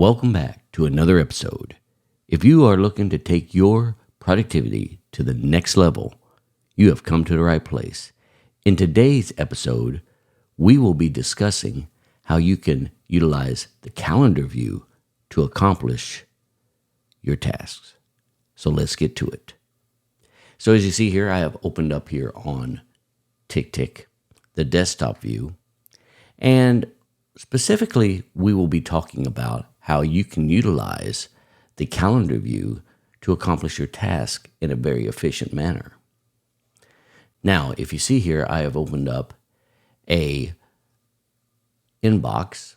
Welcome back to another episode. If you are looking to take your productivity to the next level, you have come to the right place. In today's episode, we will be discussing how you can utilize the calendar view to accomplish your tasks. So let's get to it. So as you see here, I have opened up here on TickTick, the desktop view, and specifically, we will be talking about how you can utilize the calendar view to accomplish your task in a very efficient manner. Now, if you see here, I have opened up a inbox,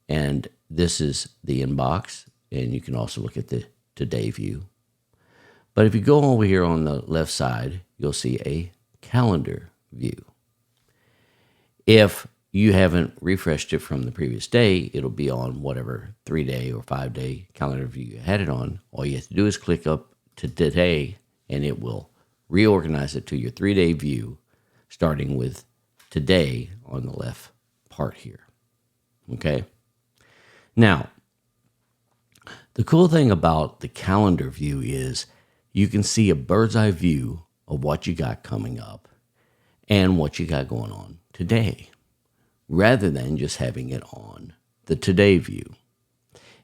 and this is the inbox, and you can also look at the today view. But if you go over here on the left side, you'll see a calendar view. If you haven't refreshed it from the previous day, it'll be on whatever 3-day or 5-day calendar view you had it on. All you have to do is click up to today, and it will reorganize it to your 3-day view, starting with today on the left part here. Okay? Now, the cool thing about the calendar view is you can see a bird's eye view of what you got coming up and what you got going on today, rather than just having it on the today view.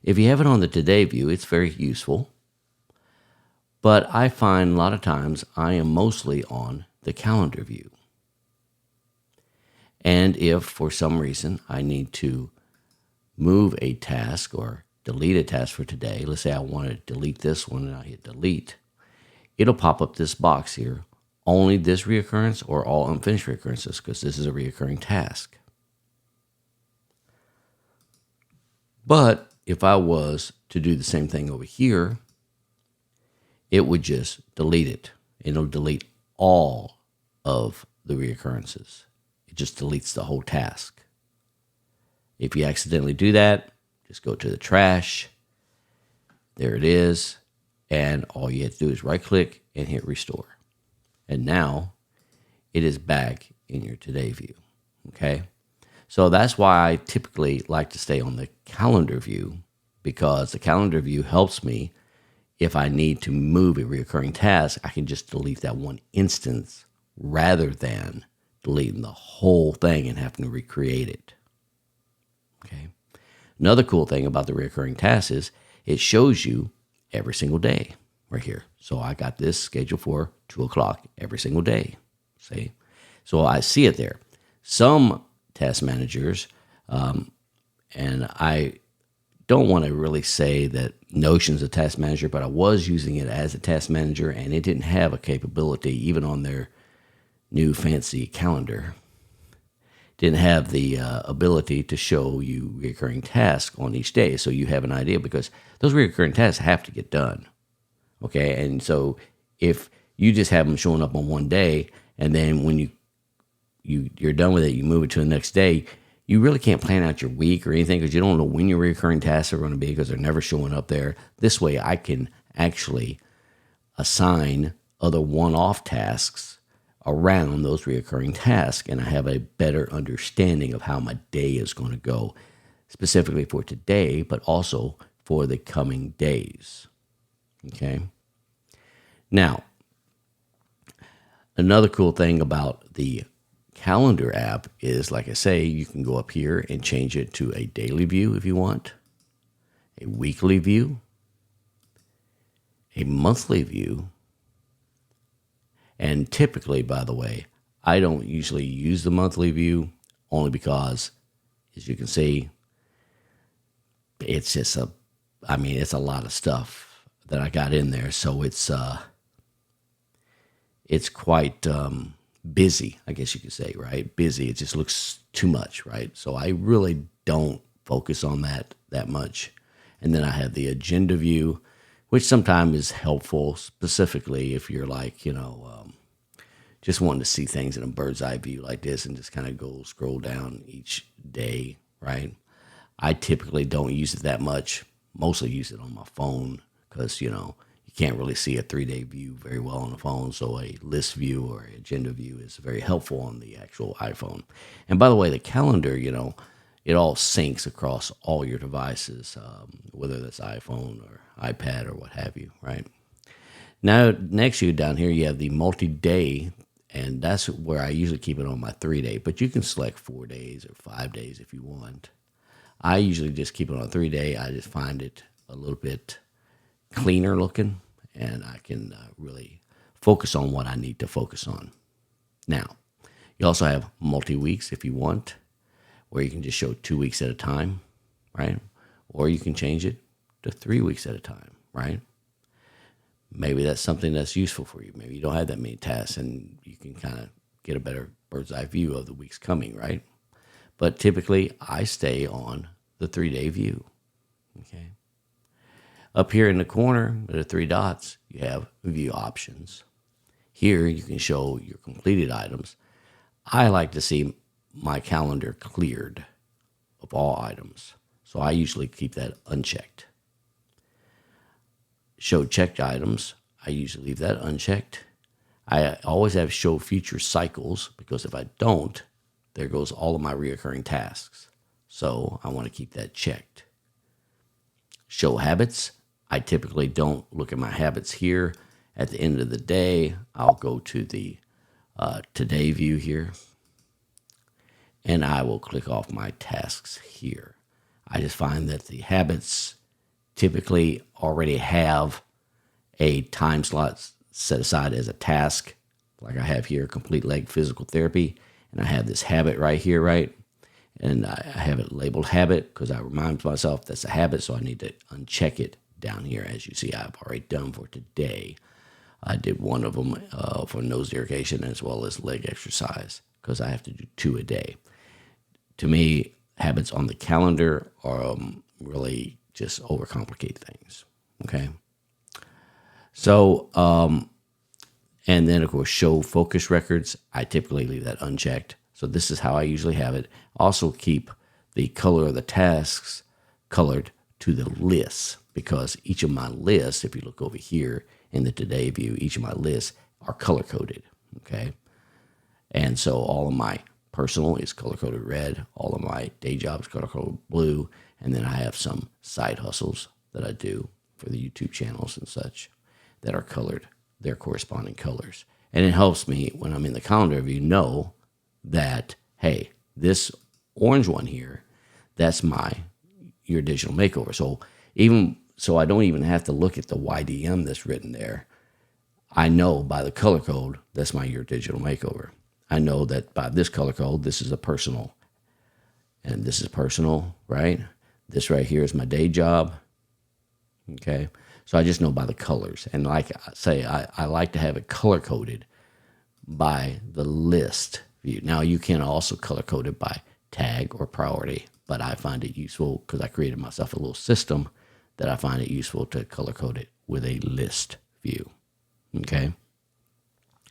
If you have it on the today view, it's very useful, but I find a lot of times I am mostly on the calendar view. And if for some reason I need to move a task or delete a task for today, let's say I want to delete this one and I hit delete, it'll pop up this box here, only this reoccurrence or all unfinished reoccurrences, because this is a reoccurring task. But if I was to do the same thing over here, it would just delete it. It'll delete all of the reoccurrences. It just deletes the whole task. If you accidentally do that, just go to the trash. There it is. And all you have to do is right click and hit restore. And now it is back in your today view. Okay? So that's why I typically like to stay on the calendar view, because the calendar view helps me. If I need to move a recurring task, I can just delete that one instance rather than deleting the whole thing and having to recreate it. Okay. Another cool thing about the recurring task is it shows you every single day right here. So I got this scheduled for 2:00 every single day. See? So I see it there. Some task managers, and I don't want to really say that Notion's a task manager, but I was using it as a task manager, and it didn't have a capability, even on their new fancy calendar, didn't have the ability to show you recurring tasks on each day. So you have an idea, because those recurring tasks have to get done. Okay. And so if you just have them showing up on one day, and then when you're done with it, you move it to the next day, you really can't plan out your week or anything, because you don't know when your recurring tasks are going to be, because they're never showing up there. This way I can actually assign other one-off tasks around those recurring tasks, and I have a better understanding of how my day is going to go, specifically for today, but also for the coming days. Okay. Now, another cool thing about the calendar app is, like I say, you can go up here and change it to a daily view if you want, a weekly view, a monthly view. And typically, by the way, I don't usually use the monthly view, only because, as you can see, it's just it's a lot of stuff that I got in there. So it's quite busy, I guess you could say, right? Busy. It just looks too much, right? So I really don't focus on that much. And then I have the agenda view, which sometimes is helpful, specifically if you're like, just wanting to see things in a bird's eye view like this and just kind of scroll down each day, right? I typically don't use it that much. Mostly use it on my phone, because, you can't really see a 3-day view very well on the phone. So a list view or agenda view is very helpful on the actual iPhone. And by the way, the calendar, it all syncs across all your devices, whether that's iPhone or iPad or what have you, right? Now, next to you down here, you have the multi-day, and that's where I usually keep it on my 3-day, but you can select 4 days or 5 days if you want. I usually just keep it on 3-day. I just find it a little bit cleaner looking, and I can really focus on what I need to focus on. Now, you also have multi-weeks if you want, where you can just show 2 weeks at a time, right? Or you can change it to 3 weeks at a time, right? Maybe that's something that's useful for you. Maybe you don't have that many tasks and you can kind of get a better bird's eye view of the weeks coming, right? But typically, I stay on the 3-day view, okay? Up here in the corner, with the 3 dots, you have view options. Here, you can show your completed items. I like to see my calendar cleared of all items, so I usually keep that unchecked. Show checked items, I usually leave that unchecked. I always have show future cycles, because if I don't, there goes all of my reoccurring tasks. So I want to keep that checked. Show habits, I typically don't look at my habits here. At the end of the day, I'll go to the today view here, and I will click off my tasks here. I just find that the habits typically already have a time slot set aside as a task, like I have here, complete leg physical therapy, and I have this habit right here, right? And I have it labeled habit because I remind myself that's a habit, so I need to uncheck it down here. As you see, I've already done for today. I did one of them for nose irrigation as well as leg exercise because I have to do 2 a day. To me, habits on the calendar are really just overcomplicate things, okay? So, and then, of course, show focus records. I typically leave that unchecked. So this is how I usually have it. Also keep the color of the tasks colored to the lists, because each of my lists, if you look over here in the today view, each of my lists are color-coded, okay? And so all of my personal is color-coded red, all of my day jobs color-coded blue, and then I have some side hustles that I do for the YouTube channels and such that are colored, their corresponding colors. And it helps me when I'm in the calendar view know that, hey, this orange one here, that's your digital makeover. So I don't even have to look at the YDM that's written there. I know by the color code, that's your digital makeover. I know that by this color code, this is a personal. And this is personal, right? This right here is my day job. Okay. So I just know by the colors. And like I say, I like to have it color coded by the list view. Now you can also color code it by tag or priority, but I find it useful because I created myself a little system that I find it useful to color code it with a list view. Okay.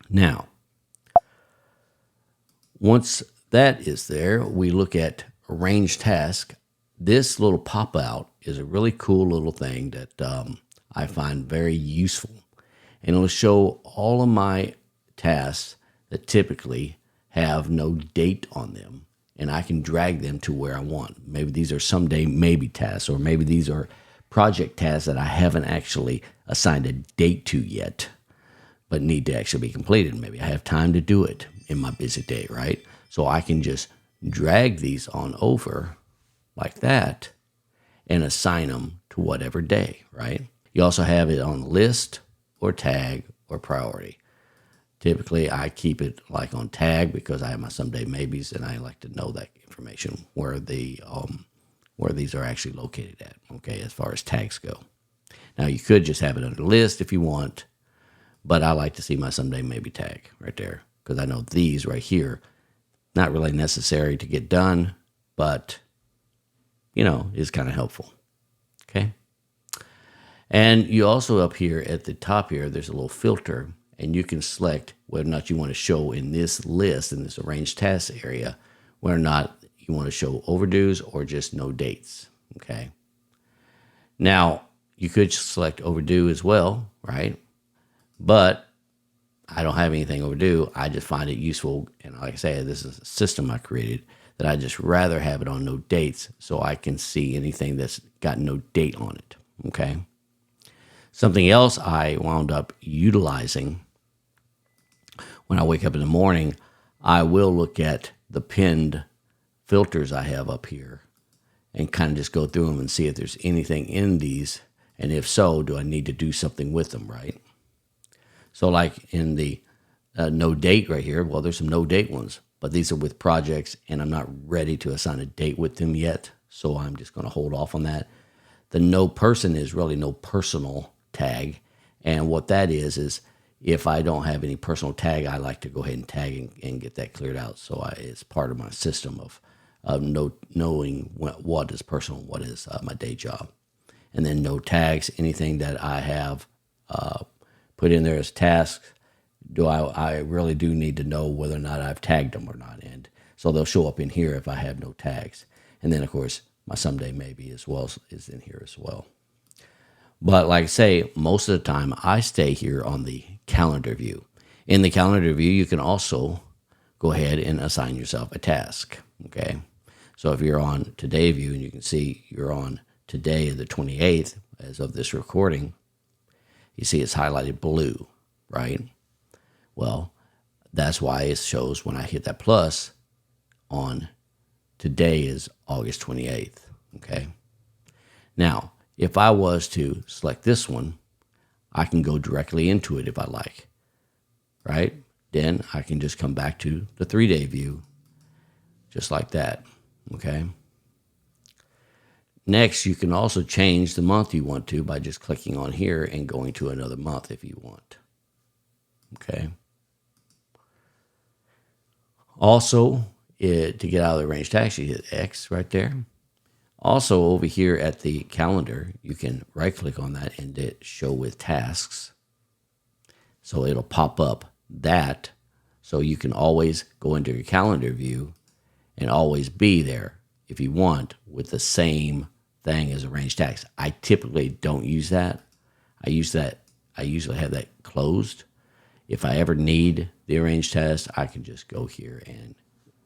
Now, once that is there, we look at arrange task. This little pop out is a really cool little thing that I find very useful. And it'll show all of my tasks that typically have no date on them. And I can drag them to where I want. Maybe these are someday maybe tasks, or maybe these are project tasks that I haven't actually assigned a date to yet, but need to actually be completed. Maybe I have time to do it in my busy day, right? So I can just drag these on over like that and assign them to whatever day, right? You also have it on list or tag or priority. Typically, I keep it like on tag because I have my someday maybes, and I like to know that information where these are actually located at, okay, as far as tags go. Now, you could just have it under list if you want, but I like to see my someday maybe tag right there because I know these right here, not really necessary to get done, but, is kind of helpful, okay? And you also up here at the top here, there's a little filter, and you can select whether or not you want to show in this list, in this arranged tasks area, whether or not you want to show overdues or just no dates, okay? Now, you could select overdue as well, right? But I don't have anything overdue. I just find it useful, and like I say, this is a system I created that I just rather have it on no dates so I can see anything that's got no date on it, okay? Something else I wound up utilizing when I wake up in the morning, I will look at the pinned filters I have up here and kind of just go through them and see if there's anything in these, and if so, do I need to do something with them, right? So like in the no date right here, well, there's some no date ones, but these are with projects, and I'm not ready to assign a date with them yet, so I'm just going to hold off on that. The no person is really no personal tag, and what that is if I don't have any personal tag, I like to go ahead and tag and get that cleared out. So it's part of my system of knowing what is personal, what is my day job. And then no tags, anything that I have put in there as tasks, I really do need to know whether or not I've tagged them or not. And so they'll show up in here if I have no tags. And then, of course, my someday maybe as well is in here as well. But like I say, most of the time I stay here on the calendar view. In the calendar view, you can also go ahead and assign yourself a task, okay? So if you're on today view and you can see you're on today, the 28th, as of this recording, you see it's highlighted blue, right? Well, that's why it shows when I hit that plus on today is August 28th, okay? Now, if I was to select this one, I can go directly into it if I like, right? Then I can just come back to the 3-day view, just like that, okay? Next, you can also change the month you want to by just clicking on here and going to another month if you want, okay? Also, to get out of the range tags, you hit X right there. Also, over here at the calendar, you can right-click on that and hit Show with Tasks. So it'll pop up that, so you can always go into your calendar view and always be there if you want with the same thing as arranged tags. I typically don't use that. I usually have that closed. If I ever need the arranged task, I can just go here and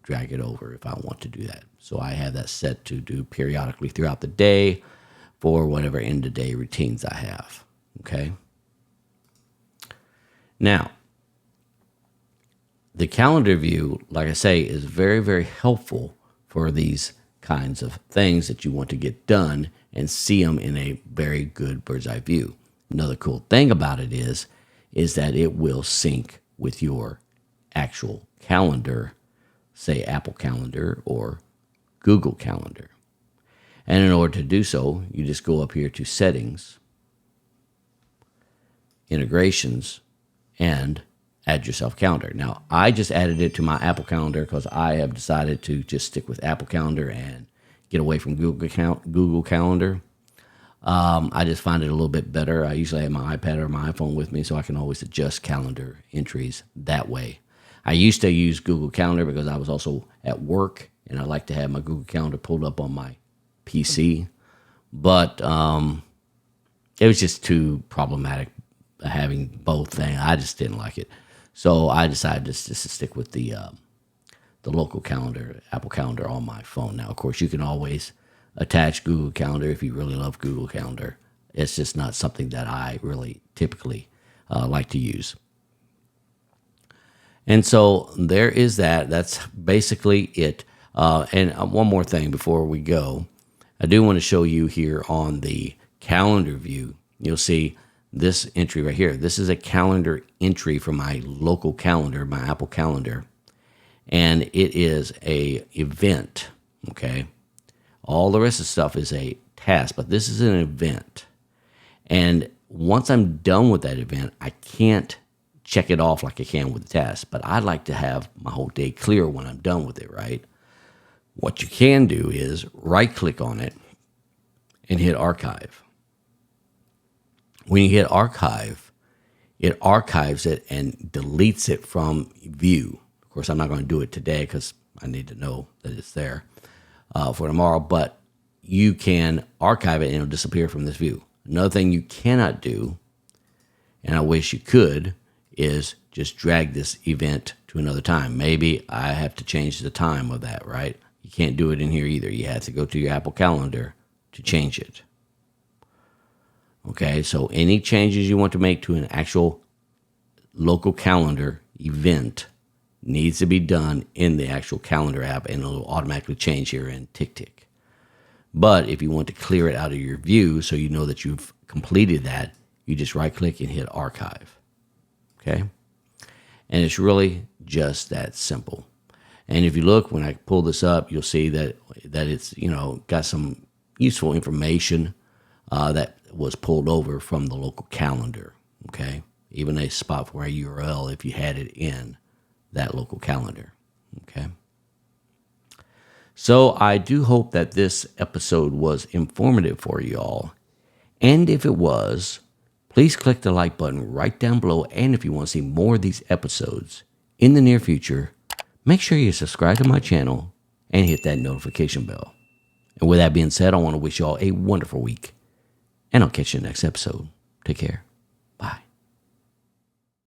drag it over if I want to do that. So I have that set to do periodically throughout the day for whatever end of day routines I have, okay? Now, the calendar view, like I say, is very, very helpful for these kinds of things that you want to get done and see them in a very good bird's eye view. Another cool thing about it is that it will sync with your actual calendar, say Apple Calendar or Google Calendar. And in order to do so, you just go up here to Settings, Integrations, and add yourself calendar. Now, I just added it to my Apple Calendar because I have decided to just stick with Apple Calendar and get away from Google Calendar. I just find it a little bit better. I usually have my iPad or my iPhone with me, so I can always adjust calendar entries that way. I used to use Google Calendar because I was also at work, and I like to have my Google Calendar pulled up on my PC. But it was just too problematic having both things. I just didn't like it. So I decided just to stick with the local calendar, Apple Calendar on my phone. Now, of course, you can always attach Google Calendar if you really love Google Calendar. It's just not something that I really typically like to use. And so there is that. That's basically it. And one more thing before we go. I do want to show you here on the calendar view. You'll see this entry right here. This is a calendar entry from my local calendar, my Apple Calendar. And it is a event, okay? All the rest of the stuff is a task, but this is an event. And once I'm done with that event, I can't check it off like I can with the task, but I like to have my whole day clear when I'm done with it, right? What you can do is right-click on it and hit Archive. When you hit Archive, it archives it and deletes it from View. Of course, I'm not going to do it today because I need to know that it's there for tomorrow, but you can archive it and it'll disappear from this view. Another thing you cannot do, and I wish you could, is just drag this event to another time. Maybe I have to change the time of that, right? You can't do it in here either. You have to go to your Apple Calendar to change it. Okay, so any changes you want to make to an actual local calendar event needs to be done in the actual calendar app, and it'll automatically change here in TickTick. But if you want to clear it out of your view so you know that you've completed that, you just right-click and hit Archive. Okay? And it's really just that simple. And if you look, when I pull this up, you'll see that it's, got some useful information that was pulled over from the local calendar. Okay? Even a spot for a URL if you had it in that local calendar. Okay? So I do hope that this episode was informative for you all. And if it was, please click the like button right down below. And if you want to see more of these episodes in the near future, make sure you subscribe to my channel and hit that notification bell. And with that being said, I want to wish you all a wonderful week. And I'll catch you in the next episode. Take care.